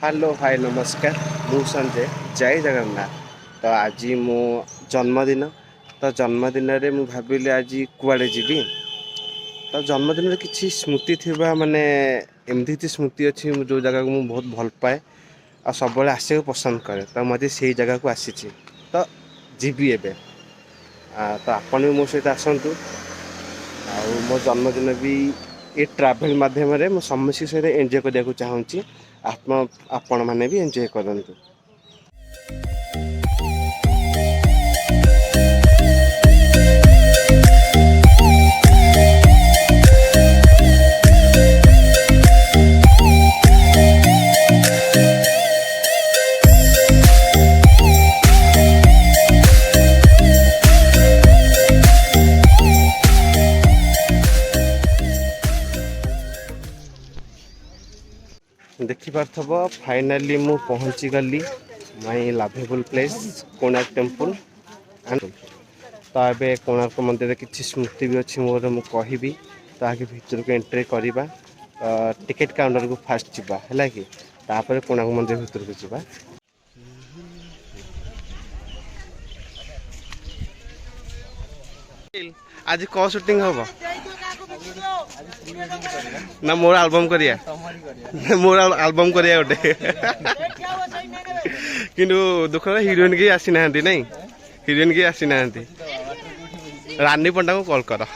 Hello hi नमस्कार मु संजय जय जगन्नाथ। तो आज मो जन्मदिन तो जन्मदिन रे मु भाविली आज कुआड़े जीवी। तो जन्मदिन रे किछि स्मृति थिबा माने एमती किछि स्मृति अछि जो जगह को मु बहुत भल पाए आ सब बळे आसे पसंद करे। तो मजे सेही जगह को आसीछि तो जीवी एबे तो आपण भी मो सहित आसंतु आ मो जन्मदिन भी ये ट्रैवल माध्यम रे मु समस्त सहित एंजॉय करने को चाहूँगी। आपण मैंने भी एंजॉय करंतु। देखि पार्थब फाइनाली मु पहुंची गली my lovable place Konark temple. तो ये कोणार्क मंदिर किसी स्मृति भी अच्छी मोर मु कहबी तो आगे भीतर को एंट्री करवा टिकेट काउंटर को फास्ट जावा है कि तापर कोणार्क मंदिर भीतर को जावा। आज कौ शूटिंग हम ना मोर एल्बम करिया मोर एल्बम करिया गोटे किंतु दुख हिरोइन के आसी ना नहीं हिरोइन के आसी ना रानी पंडा को कॉल कर।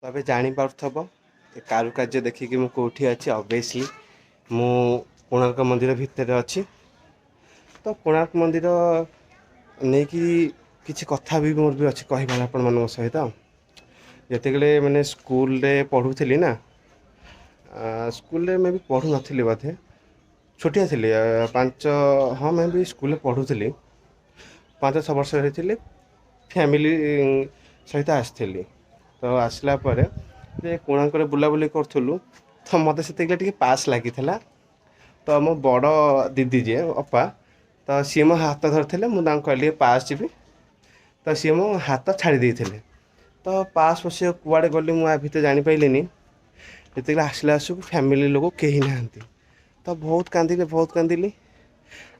तबे जानी पार्थब कारुकार्य देखिकी मु कोठी अछि ऑब्वियसली मु कोणार्क मंदिर भितर अछि। तो कोणार्क मंदिर नहीं कि किछि कथा भी मोर भी अछि कहबा आपण मन सहित जतेगले माने स्कूल रे पढुथली ना स्कूल रे मैं भी पढु नथली बाथे छोटिया थिली 5 हाँ मैं भी स्कूल रे पढुथली 5-6 वर्ष रही फैमिली सहित आसली। तो आसला पर कोणार्क बुलाबुली करूँ तो मत से पास लगी तो मो बड़ दीदी जी अपा तो सी मो हाथ धरते मुझे कहली पास जी तो सी मो हाथ छाड़ी देते तो पास बस कुआड़े गली मुझे जापारे जिते आसला आसू फैमिली लोग कहीं ना तो बहुत कांदिली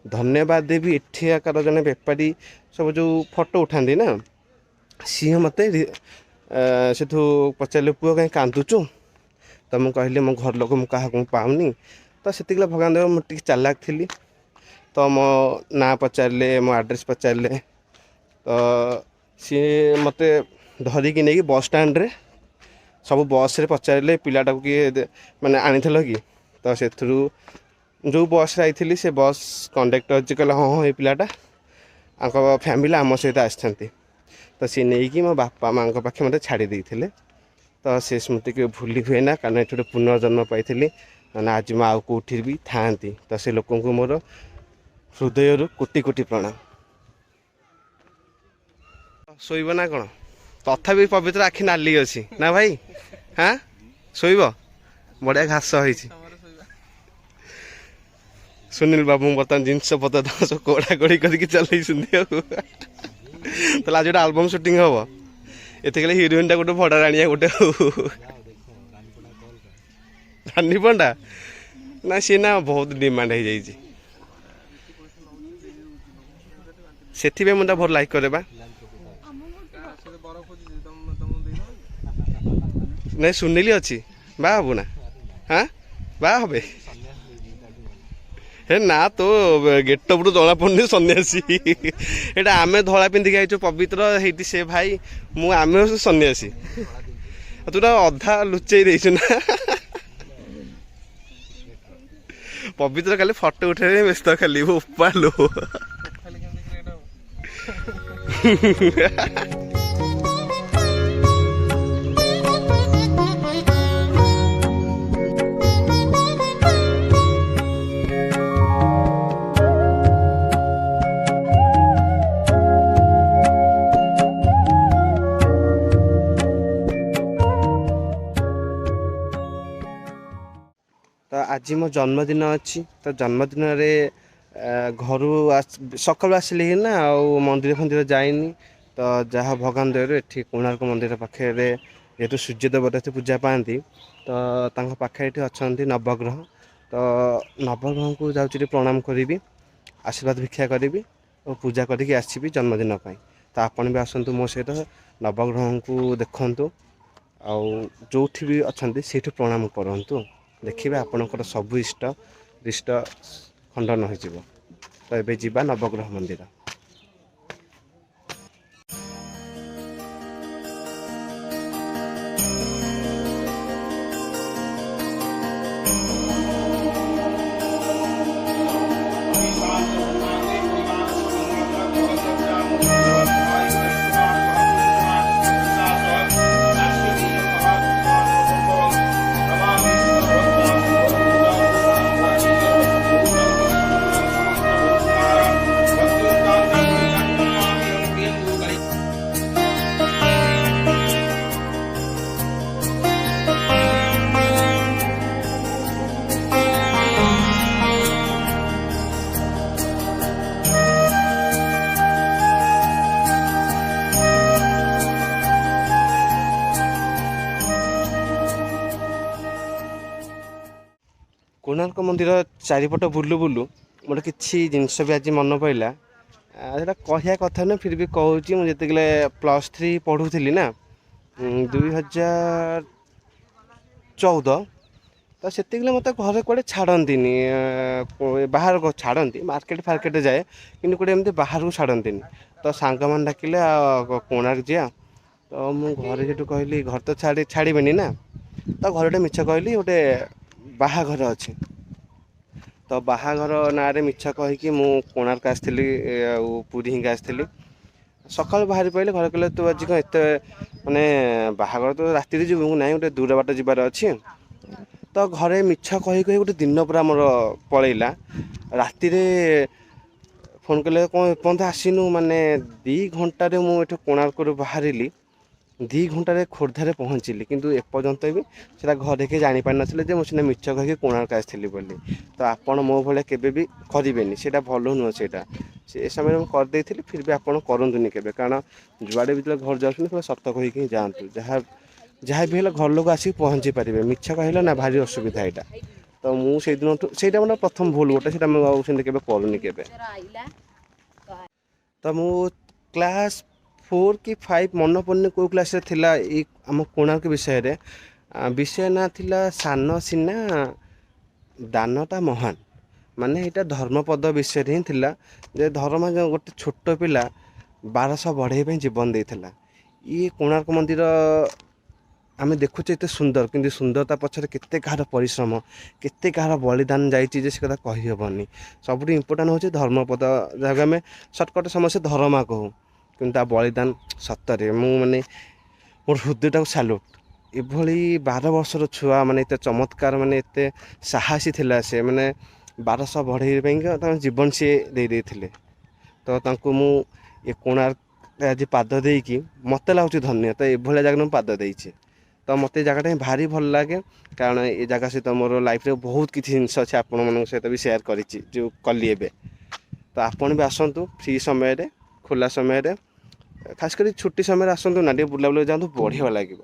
धन्यवाद देवी एठिकार जन बेपारी सब जो फोटो उठाती ना सी मत से पचारे पुओ कहीं कांदुचु तो मुझे कहली मो घर लोक मुझे पाऊनी तो से भगवान देव मुझे चालाक थी तो मो ना पचारे मो आड्रेस पचारे तो सी मत धरिकी नहीं बस स्टैंड रे सब बस रे पचारे पिलाटा को किए माने आनी कि तो से जो बस रे आई से बस कंडक्टर जी कहला हाँ हाँ ये पिलाटा आंक फैमिली आम सहित आसती तो सी नहीं कि मो बापा माँ पाखे मत छाड़ी देते तो से स्मृति के भूली हुए ना कारण ये पुनर्जन्म पाई आज मैं आउ कौटी भी था तो से लोक मोर हृदय कोटि कोटि प्रणाम। शोब ना कौन तथापि पवित्र आखि नाली अच्छी ना भाई हाँ शोब बढ़िया घास हो सुनील बाबू बर्तमान जिनस पतर सब कड़ा कड़ी करके चल तो आज गोटे आलबम सुटिंग हम ये हिरोइन टा गोटे भड़ा राणी गोटे रानी पंडा ना सी ना बहुत डिमांड हो जाइए से मुझे बहुत लाइक करे बा नहीं सुनीली अच्छी बा हबू ना हाँ बा हे हे ना तो गेटअप रू जना पड़नी सन्यासी एटा आमे धला पिंधिक आइचु पवित्र हेटी से भाई मु आमे सन्यासी तू अधा लुचई देछु ना ପବିତ୍ର ଖାଲି ଫଟୋ ଉଠେଇବା ବ୍ୟସ୍ତ ଖାଲି ଉପାଲୁ। ତ ଆଜି ମୋ ଜନ୍ମଦିନ ଅଛି। ତ ଜନ୍ମଦିନରେ ଘରୁ ସକାଳୁ ଆସିଲି ନା ଆଉ ମନ୍ଦିର ଫନ୍ଦିର ଯାଇନି। ତ ଯାହା ଭଗବାନ ଦୟାରୁ ଏଠି କୋଣାର୍କ ମନ୍ଦିର ପାଖରେ ଯେହେତୁ ସୂର୍ଯ୍ୟ ଦେବତା ଏଠି ପୂଜା ପାଆନ୍ତି, ତ ତାଙ୍କ ପାଖରେ ଏଠି ଅଛନ୍ତି ନବଗ୍ରହ। ତ ନବଗ୍ରହଙ୍କୁ ଯାଉଛି ଏଠି ପ୍ରଣାମ କରିବି, ଆଶୀର୍ବାଦ ଭିକ୍ଷା କରିବି ଓ ପୂଜା କରିକି ଆସିବି ଜନ୍ମଦିନ ପାଇଁ। ତ ଆପଣ ବି ଆସନ୍ତୁ ମୋ ସହିତ, ନବଗ୍ରହଙ୍କୁ ଦେଖନ୍ତୁ ଆଉ ଯେଉଁଠି ବି ଅଛନ୍ତି ସେଇଠୁ ପ୍ରଣାମ କରନ୍ତୁ। ଦେଖିବେ ଆପଣଙ୍କର ସବୁ ଇଷ୍ଟ ଖଣ୍ଡନ ହୋଇଯିବ। ତ ଏବେ ଯିବା ନବଗ୍ରହ ମନ୍ଦିର। କୋଣାର୍କ ମନ୍ଦିର ଚାରିପଟ ବୁଲୁ ବୁଲୁ ମୋର କିଛି ଜିନିଷ ବି ଆଜି ମନେ ପଡ଼ିଲା। ସେଇଟା କହିବା କଥା ନୁହେଁ, ଫିର୍ ବି କହୁଛି। ମୁଁ ଯେତେବେଳେ +3 ପଢ଼ୁଥିଲି ନା, 2014, ତ ସେତିକିବେଳେ ମୋତେ ଘରେ କୁଆଡ଼େ ଛାଡ଼ନ୍ତିନି। ବାହାରକୁ ଛାଡ଼ନ୍ତି, ମାର୍କେଟ ଫାର୍କେଟ ଯାଏ, କିନ୍ତୁ କୁଆଡ଼େ ଏମିତି ବାହାରକୁ ଛାଡ଼ନ୍ତିନି। ତ ସାଙ୍ଗମାନେ ଡାକିଲେ କୋଣାର୍କ ଯିବା। ତ ମୁଁ ଘରେ ଯେଠୁ କହିଲି, ଘରେ ତ ଛାଡ଼ିବେନି ନା, ତ ଘରେ ଗୋଟେ ମିଛ କହିଲି, ଗୋଟେ ବାହାଘର ଅଛି। ତ ବାହାଘର ନାଁରେ ମିଛ କହିକି ମୁଁ କୋଣାର୍କ ଆସିଥିଲି ଆଉ ପୁରୀ ହିଙ୍କି ଆସିଥିଲି। ସକାଳୁ ବାହାରି ପଡ଼ିଲେ, ଘରେ କହିଲେ ତୁ ଆଜି କ'ଣ ଏତେ ମାନେ ବାହାଘର ତ ରାତିରେ ଯିବୁ? ନାହିଁ, ଗୋଟେ ଦୂର ବାଟ ଯିବାର ଅଛି। ତ ଘରେ ମିଛ କହି କହି ଗୋଟେ ଦିନ ପୁରା ମୋର ପଳେଇଲା। ରାତିରେ ଫୋନ୍ କଲେ କ'ଣ ଏପର୍ଯ୍ୟନ୍ତ ଆସିନୁ? ମାନେ 2 ଘଣ୍ଟାରେ ମୁଁ ଏଠୁ କୋଣାର୍କରୁ ବାହାରିଲି, 2 ଘଣ୍ଟାରେ ଖୋର୍ଦ୍ଧାରେ ପହଞ୍ଚିଲି, କିନ୍ତୁ ଏପର୍ଯ୍ୟନ୍ତ ବି ସେଇଟା ଘରେ କେହି ଜାଣିପାରିନଥିଲେ ଯେ ମୁଁ ସିନା ମିଛ କହିକି କୋଣାର୍କ ଆସିଥିଲି ବୋଲି। ତ ଆପଣ ମୋ ଭଳିଆ କେବେ ବି କରିବେନି, ସେଇଟା ଭଲ ନୁହଁ। ସେଇଟା ସେ ସମୟରେ ମୁଁ କରିଦେଇଥିଲି, ଫିର୍ ବି ଆପଣ କରନ୍ତୁନି କେବେ। କାରଣ ଯୁଆଡ଼େ ବି ଯେତେବେଳେ ଘର ଯାଉଛନ୍ତି ପୁରା ସତ କହିକି ହିଁ ଯାଆନ୍ତୁ। ଯାହା ବି ହେଲେ ଘର ଲୋକ ଆସିକି ପହଞ୍ଚି ପାରିବେ। ମିଛ କହିଲେ ନା ଭାରି ଅସୁବିଧା ଏଇଟା। ତ ମୁଁ ସେଇଦିନଠୁ, ସେଇଟା ମାନେ ପ୍ରଥମ ଭୁଲ ଗୋଟେ, ସେଇଟା ମୁଁ ଆଉ ସେମିତି କେବେ କରୁନି କେବେ। ତ ମୁଁ କ୍ଲାସ୍ 4 କି 5 ମନେ ପଡ଼ୁନି କେଉଁ କ୍ଲାସ୍ରେ ଥିଲା ଏଇ ଆମ କୋଣାର୍କ ବିଷୟରେ। ବିଷୟ ନାଁ ଥିଲା ସାନ ସିନା ଦାନଟା ମହାନ। ମାନେ ଏଇଟା ଧର୍ମପଦ ବିଷୟରେ ହିଁ ଥିଲା, ଯେ ଧର୍ମ ଗୋଟେ ଛୋଟ ପିଲା 1200 ବଢ଼େଇ ପାଇଁ ଜୀବନ ଦେଇଥିଲା। ଇଏ କୋଣାର୍କ ମନ୍ଦିର ଆମେ ଦେଖୁଛେ ଏତେ ସୁନ୍ଦର, କିନ୍ତୁ ସୁନ୍ଦରତା ପଛରେ କେତେ କାହାର ପରିଶ୍ରମ, କେତେ କାହାର ବଳିଦାନ ଯାଇଛି ଯେ ସେ କଥା କହିହେବନି। ସବୁଠୁ ଇମ୍ପୋର୍ଟାଣ୍ଟ ହେଉଛି ଧର୍ମପଦ, ଯାହାକୁ ଆମେ ସର୍ଟକଟ୍ ସମସ୍ତେ ଧର୍ମା କହୁ, କିନ୍ତୁ ତା ବଳିଦାନ ସତରେ ମୁଁ ମାନେ ମୋର ହୃଦୟଟାକୁ ସାଲୁଟ୍। ଏଭଳି 12 ବର୍ଷର ଛୁଆ, ମାନେ ଏତେ ଚମତ୍କାର, ମାନେ ଏତେ ସାହସୀ ଥିଲା ସେ, ମାନେ 1200 ବଢ଼େଇ ପାଇଁକା ତାଙ୍କ ଜୀବନ ସିଏ ଦେଇଥିଲେ। ତ ତାଙ୍କୁ ମୁଁ ଏ କୋଣାର୍କ ଆଜି ପାଦ ଦେଇକି ମୋତେ ଲାଗୁଛି ଧନ୍ୟ। ତ ଏଭଳିଆ ଜାଗାରେ ମୁଁ ପାଦ ଦେଇଛି। ତ ମୋତେ ଏ ଜାଗାଟା ହିଁ ଭାରି ଭଲ ଲାଗେ, କାରଣ ଏ ଜାଗା ସହିତ ମୋର ଲାଇଫ୍ରେ ବହୁତ କିଛି ଜିନିଷ ଅଛି, ଆପଣମାନଙ୍କ ସହିତ ବି ସେୟାର କରିଛି, ଯେଉଁ କଲି ଏବେ। ତ ଆପଣ ବି ଆସନ୍ତୁ ଫ୍ରି ସମୟରେ, ଖୋଲା ସମୟରେ, ଖାସ୍ କରି ଛୁଟି ସମୟରେ ଆସନ୍ତୁ ନା, ଟିକେ ବୁଲାବୁଲି ଯାଆନ୍ତୁ, ବଢ଼ିଆ ଲାଗିବ।